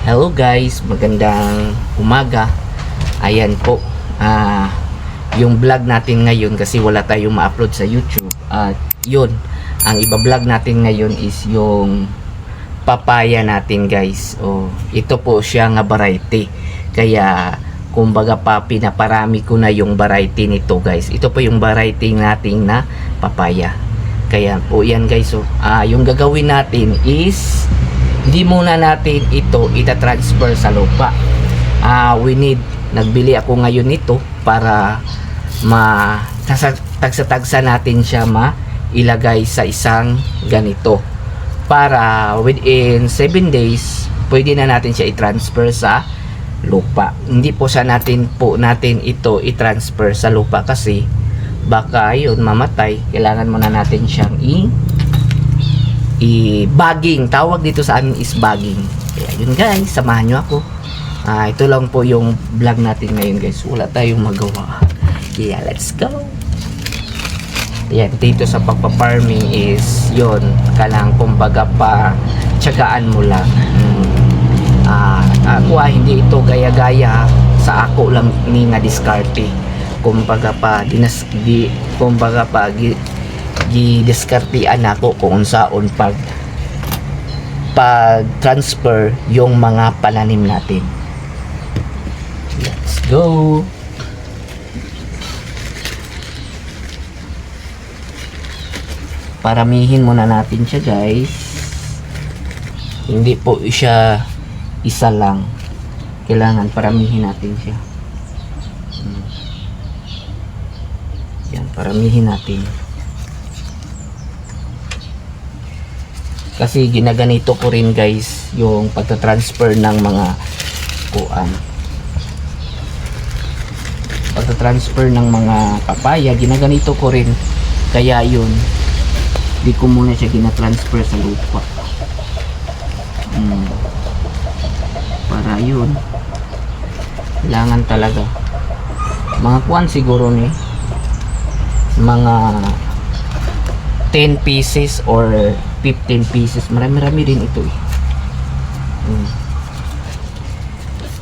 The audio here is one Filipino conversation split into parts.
Hello guys, magandang umaga. Ayan po, yung vlog natin ngayon kasi wala tayong ma-upload sa YouTube. At yun, ang iba-vlog natin ngayon is yung papaya natin guys. Ito po siya nga variety. Kaya kumbaga pa pinaparami ko na yung variety nito guys. Ito po yung variety natin na papaya. Kaya po yan guys. Yung gagawin natin is hindi muna natin ito ita-transfer sa lupa. Nagbili ako ngayon nito para tagsa-tagsa natin siya mailagay sa isang ganito. Para within 7 days, pwede na natin siya i-transfer sa lupa. Hindi po natin ito i-transfer sa lupa kasi baka yun mamatay. Kailangan muna natin siyang bagging. Tawag dito sa amin is bagging. Kaya yun guys, samahan nyo ako. Ito lang po yung vlog natin ngayon guys. Wala tayong magawa. Yeah, let's go. Yan, dito sa pagpa-farming is yun, kalang kumbaga pa tiyagaan mo lang. Ako hindi ito gaya-gaya sa ako lang ni nga diskarte. Kumbaga pa gidiskartian ako kung saan pag transfer yung mga pananim natin. Let's go. Paramihin muna natin siya guys. Hindi po siya isa lang. Kailangan paramihin natin siya. Yan, paramihin natin. Kasi ginaganito ko rin guys yung pagta-transfer ng mga pagta-transfer ng mga papaya, ginaganito ko rin. Kaya yun, di ko muna siya gina-transfer sa lupa. Para yun, kailangan talaga mga siguro ni mga 10 pieces or 15 pieces. Marami-rami din ito eh.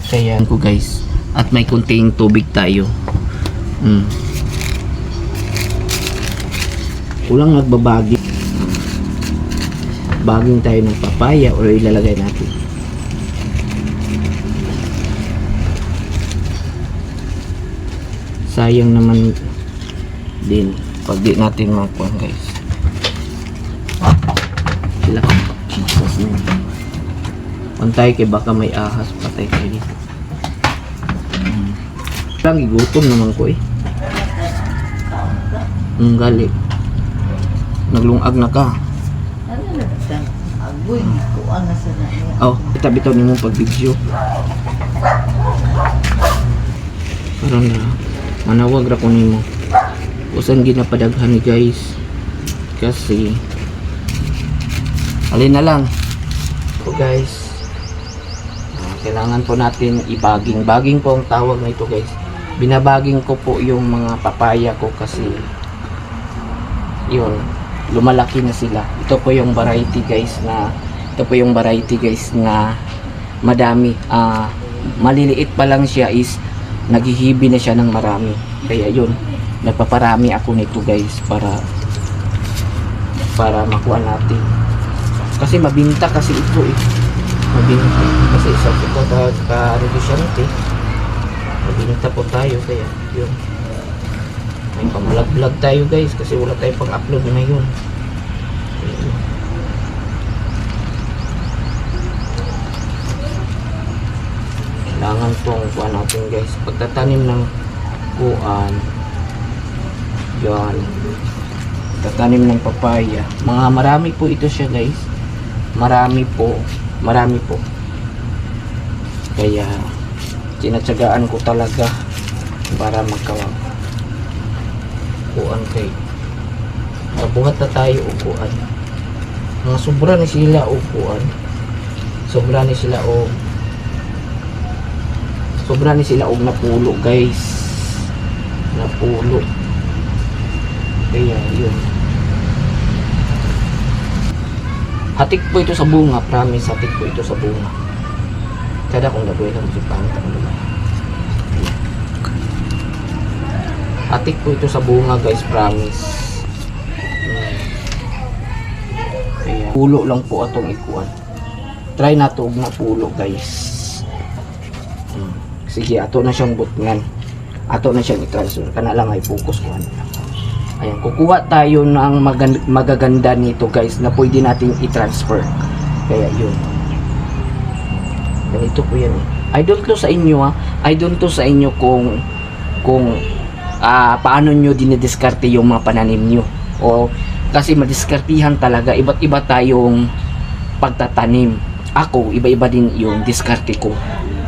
Kaya ko guys, at may kunting tubig tayo. Kulang nagbabagi. Baging tayo ng papaya or ilalagay natin. Sayang naman din pag di natin makuha guys. Sila Jesus na. Pantay kay baka may ahas, patay tayo dito. Lang igutom naman ko eh. Ang gali. Naglungag na ka. Bitaw ni mo pag video. Parang na manawag ra ko nimo. Usan ginapadaghan guys. Kasi alin na lang. Guys. Kailangan po natin i-bagging. Bagging po ang tawag na ito guys. Binabaging ko po yung mga papaya ko kasi yun, lumalaki na sila. Ito po yung variety guys na madami. Maliliit pa lang siya is naghihibi na siya ng marami. Kaya yun, nagpaparami ako nito guys para makuha natin. Kasi mabinta kasi ito eh. Mabinta. Kasi isa po ka-redusyante. Mabinta po tayo. Kaya yun. May pang-vlog tayo guys. Kasi wala tayo pang-upload na yun. Kailangan pong kuha natin guys. Pagtatanim ng kuan. Yan. Tatanim ng papaya. Marami po ito siya guys. Marami po. Kaya tinatsagaan ko talaga para magkawang kuan kay buhat na tayo kuan. Mga sobra ni sila kuan. Sobra ni sila napulo guys. Napulo. Kaya yun. Hatik po ito sa bunga, promise, hatik po ito sa bunga. Kada kung nagawin lang si pangit ang naman. Atik po ito sa bunga guys, promise. Kaya pulo lang po atong ikuan. Try na to na pulo guys. Sige, ato na siyang butngan. Ato na siyang i-transfer. Kana lang ay focus ko. Ayan, kukuha tayo ng magaganda nito guys na pwede nating i-transfer. Kaya yun. Ganito po yan. I don't know sa inyo I don't know sa inyo kung paano nyo dinidiskarte yung mga pananim nyo. O kasi madiskartihan talaga. Iba't iba tayong pagtatanim. Ako, iba-iba din yung diskarte ko.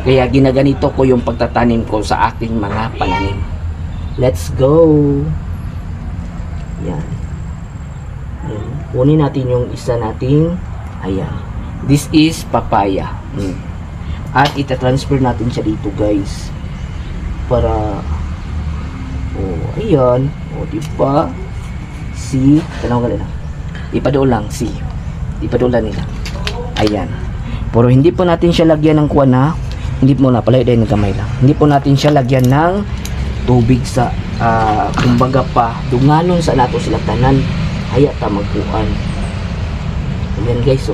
Kaya ginaganito ko yung pagtatanim ko sa aking mga pananim. Let's go! Yan. Yan. Kunin natin yung isa nating, ayan. This is papaya. At itatransfer natin siya dito guys. Para, ayan. Diba? See? Tanong ka lang. Ipadoon lang, see. Ipadoon lang nila. Ayan. Pero hindi po natin siya lagyan ng kuwan na. Hindi po na pala dahil nagamay lang. Hindi po natin siya lagyan ng tubig sa kumbaga pa dunganon sa nato sila tanan haya ta magkuan. Ayan guys,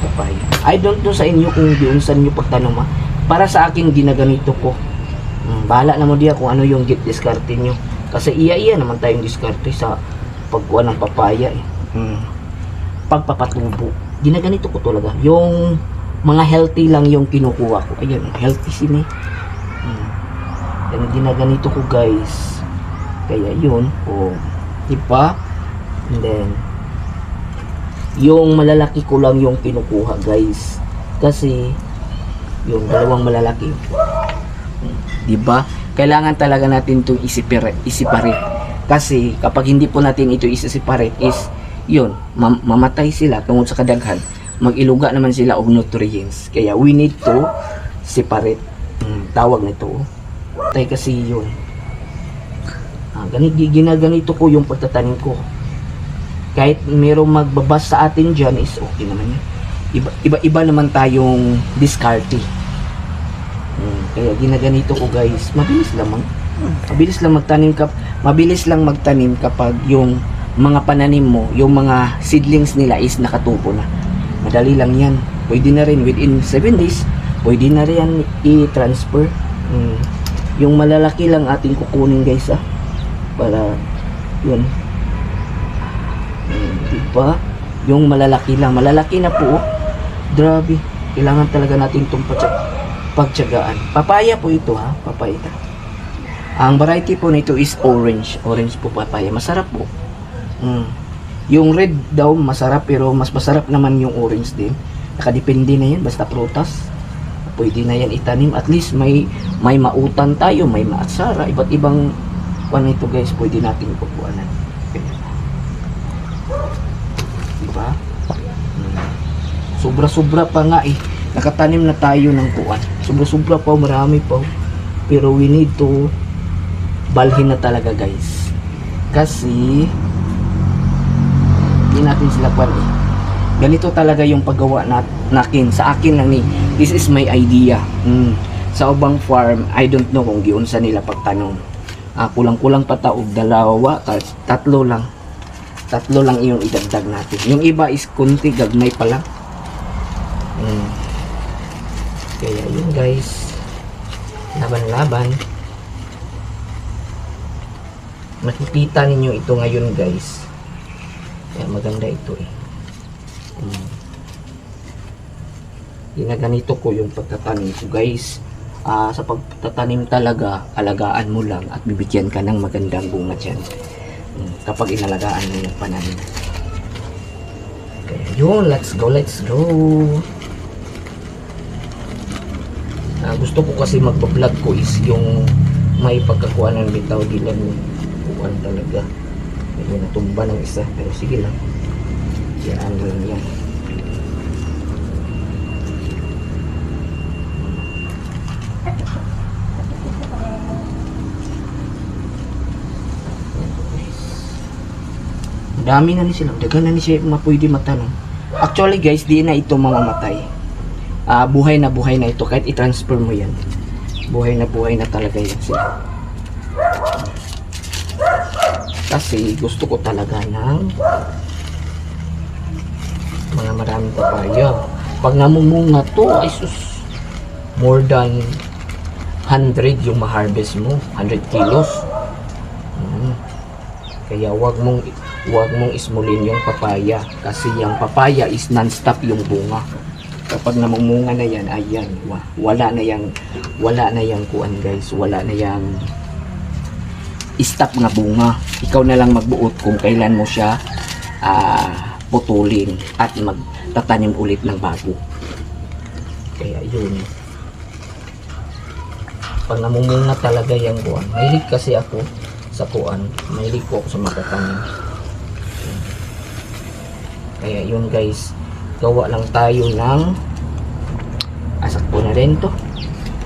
papaya. I don't know sa inyo kung diunsan nyo pagtanong para sa akin ginaganito ko. Bahala na mo diya kung ano yung diskarte nyo kasi iya naman tayong diskarte sa pagkuan ng papaya pagpapatubo. Ginaganito ko talaga yung mga healthy lang yung kinukuha ko. Ayun, healthy sini. Yan ginaganito ko guys. Kaya yun, diba? And then yung malalaki ko lang yung kinukuha guys. Kasi yung dalawang malalaki. Diba? Kailangan talaga natin itong isiparate. Kasi kapag hindi po natin ito isiparate is yun, mamatay sila tungkol sa kadaghan. Mag-iluga naman sila og nutrients. Kaya we need to separate. Tawag nito. Tay kasi yun. Ginaganito ko yung pagtatanim ko. Kahit mayroong magbabas sa atin dyan is okay naman yun. Iba naman tayong diskarte. Kaya ginaganito ko guys. Mabilis lang magtanim kapag yung mga pananim mo, yung mga seedlings nila is nakatubo na. Madali lang yan. Pwede na rin within 7 days. Pwede na rin yan i-transfer. Yung malalaki lang ating kukunin guys para yun. Diba? Yung malalaki lang. Malalaki na po. Grabe. Kailangan talaga natin itong pagtyagaan. Papaya po ito Papaya. Ang variety po nito is orange. Orange po papaya. Masarap po. Yung red daw masarap pero mas masarap naman yung orange din. Nakadepende na yan basta prutas. Pwede na yan itanim. At least may mautan tayo, may maatsara, iba't ibang kuwan ito guys, pwede natin ipupuanan. Diba? Sobra-sobra pa nga nakatanim na tayo ng kuwan. Sobra-sobra pa, marami pa. Pero we need to balhin na talaga guys. Kasi hindi natin sila ganito talaga yung paggawa natin sa akin lang this is my idea. Sa ubang farm I don't know kung giunsa nila pagtanong. Kulang-kulang pa taog dalawa, tatlo lang yung idagdag natin. Yung iba is kunti, gagmay pa lang. Kaya yun guys, laban-laban. Makikita ninyo ito ngayon guys. Kaya maganda ito Ginaganito ko yung pagtatanim ko guys. Sa pagtatanim talaga, alagaan mo lang at bibigyan ka ng magandang bunga dyan. Kapag inalagaan mo yung pananim. Kaya yun, let's go. Gusto ko kasi magpa-vlog ko is yung may pagkakuanan bitaw dilan kuan talaga. Medyo natumba ng isa pero sige lang. Yan lang yan. Dami na ni sila. Dagan na ni siya mapwede matanong. Actually guys, di na ito mamamatay. buhay na ito. Kahit i-transfer mo yan, buhay na talaga yan sila. Kasi gusto ko talaga ng mga maraming papaya. Pag namumunga to, ay sus, more than 100 yung ma-harvest mo, 100 kilos. Kaya wag mong ismulin yung papaya, kasi yung papaya is non-stop yung bunga. Kapag namumunga na yan, ayan, wala na yang kuan guys, wala na yang stop nga bunga. Ikaw na lang magbuot kung kailan mo siya putulin at magtatanim ulit ng bago. Kaya yun, pag namumunga talaga yung kuan, mahilig kasi ako sa kuan, mahilig ko ako sa magtatanim. Kaya yun guys, gawa lang tayo ng asakpo na rin to.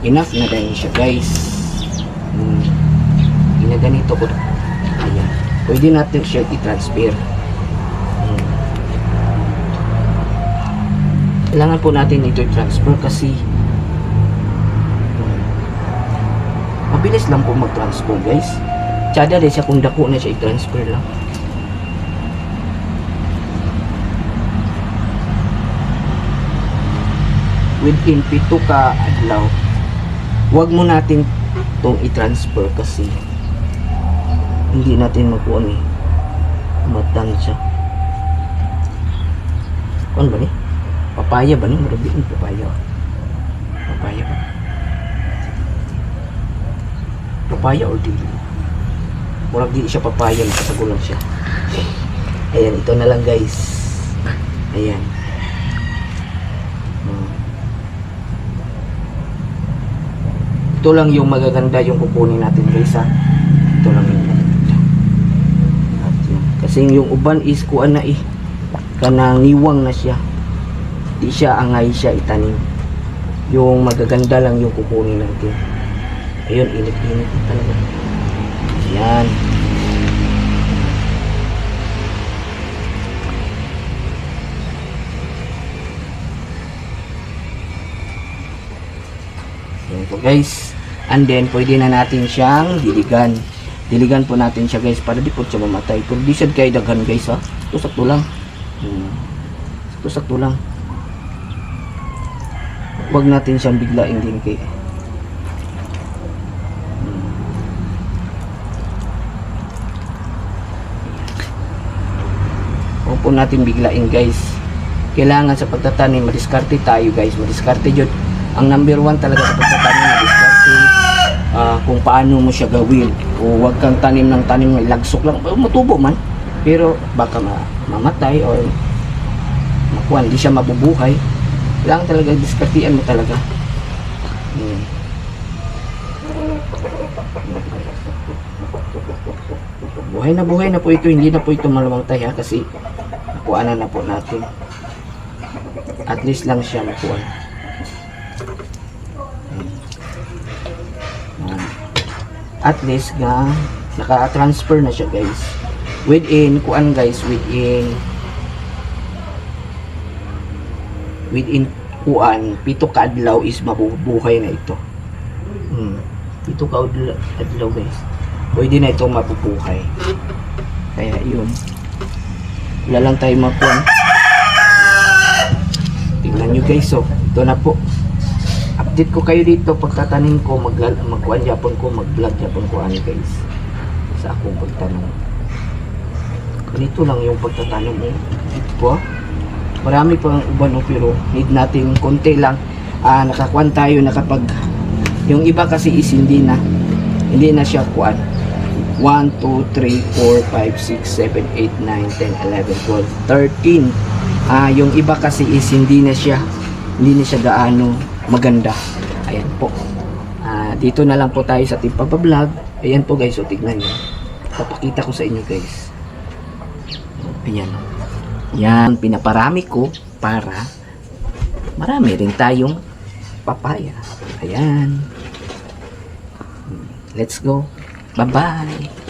Enough na din siya guys. Ginaganito ko. Ayan, pwede natin siya i-transfer. Kailangan po natin ito i-transfer kasi mabilis lang po mag-transfer guys. Tsada rin siya kung dako na siya i-transfer lang. Within 7 ka adlaw, huwag mo natin itong i-transfer kasi hindi natin makuha ni matansya. Ano ba ni? Papaya ba ni? Marami yung papaya. Papaya ba? Papaya or di? Murag di siya papaya, nakasagulang siya. Ayan, ito na lang guys. Ayan. Ito lang yung magaganda yung kukunin natin guys ha. Ito lang yung magaganda. At yun. Kasi yung uban is kuan na kanang niwang na siya. Di siya angay siya itanim. Yung magaganda lang yung kukunin natin. Ayun, init-init talaga. Ayan. Ayan po guys. And then, pwede na natin siyang diligan. Diligan po natin siya guys para di po siya mamatay. Pero di siya kayo daghan guys ha. Ito sakto lang. Ito sakto lang. Huwag natin siyang biglaing din kay. Huwag po natin biglaing guys. Kailangan sa pagtatanim, madiskarte tayo guys. Madiskarte yun. Ang number 1 talaga sa pagtatanim, madiskarte. Kung paano mo siya gawin. O huwag kang tanim ng tanim ng lagsok lang. Matubo man. Pero baka mamatay or makuha, hindi siya mabubuhay. Kailangan talaga, diskartian mo talaga. Buhay na po ito. Hindi na po ito malamangtay ha. Kasi nakuha na po natin. At least lang siya nakuha. At least nga naka-transfer na siya guys. Within kuan guys, within kuan 7 ka adlaw is mabubuhay na ito. 7 ka adlaw guys. Pwede na ito mabubuhay. Kaya yun. Wala lang tayo makuan. Tingnan nyo guys, so ito na po. Update ko kayo dito pagtatanim ko, magkuan yapon ko, mag-vlog yapon ko ano guys. Sa akong pagtanong. Ganito lang yung pagtatanim ko. Marami pang uban pero need natin konti lang. Nakakuan tayo na kapag yung iba kasi is hindi na siya kuan. 1, 2, 3, 4, 5, 6, 7, 8, 9, 10, 11, 12, 13. Yung iba kasi is hindi na siya gaano maganda. Ayan po. Dito na lang po tayo sa ating pagbablog. Ayan po guys, so tignan nyo. Papakita ko sa inyo guys. Ayan. Yan, pinaparami ko para marami rin tayong papaya. Ayan. Let's go. Bye-bye.